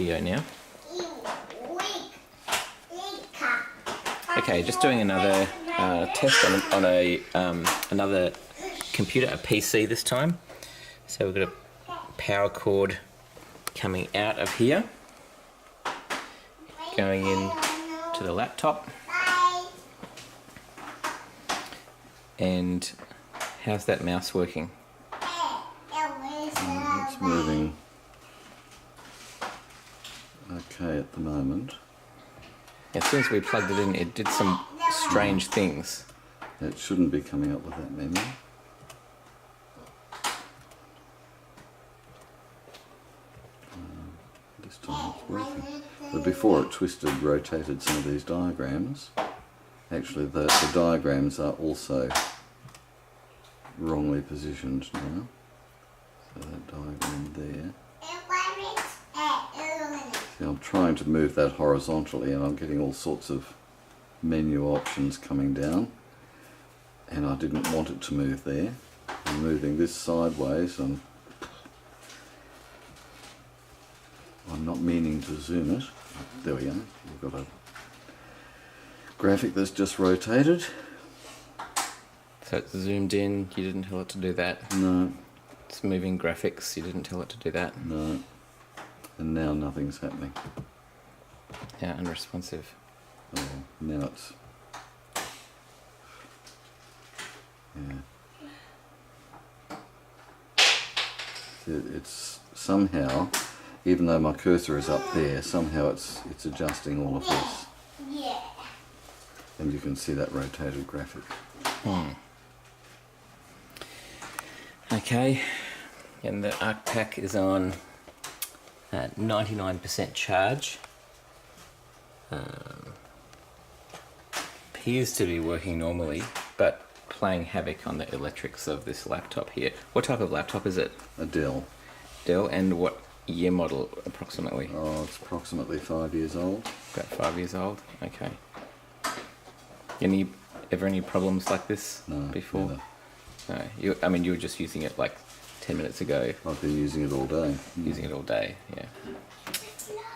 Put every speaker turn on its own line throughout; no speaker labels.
video now. Okay, just doing another test on another computer, a PC this time. So we've got a power cord coming out of here, going in to the laptop. And how's that mouse working?
It's moving okay at the moment.
As soon as we plugged it in, it did some strange things.
It shouldn't be coming up with that menu. This time it's working. But before it twisted, rotated some of these diagrams. Actually, the diagrams are also wrongly positioned now. So that diagram there. See, I'm trying to move that horizontally and I'm getting all sorts of menu options coming down. And I didn't want it to move there. I'm moving this sideways and I'm not meaning to zoom it. There we go. We've got a graphic that's just rotated.
So it's zoomed in, you didn't tell it to do that?
No.
It's moving graphics, you didn't tell it to do that?
No. And now nothing's happening.
Yeah, unresponsive.
Oh, now it's... Yeah. It's somehow, even though my cursor is up there, somehow it's adjusting all of this.
Yeah.
And you can see that rotated graphic.
Okay, and the Arkpak is on 99% charge. Appears to be working normally, but playing havoc on the electrics of this laptop here. What type of laptop is it?
A DELL.
DELL, and what year model approximately?
Oh, it's approximately 5 years old.
About 5 years old, okay. Ever any problems like this before?
Never.
No, you were just using it like 10 minutes ago.
I've been using it all day.
Using it all day, yeah.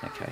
Okay.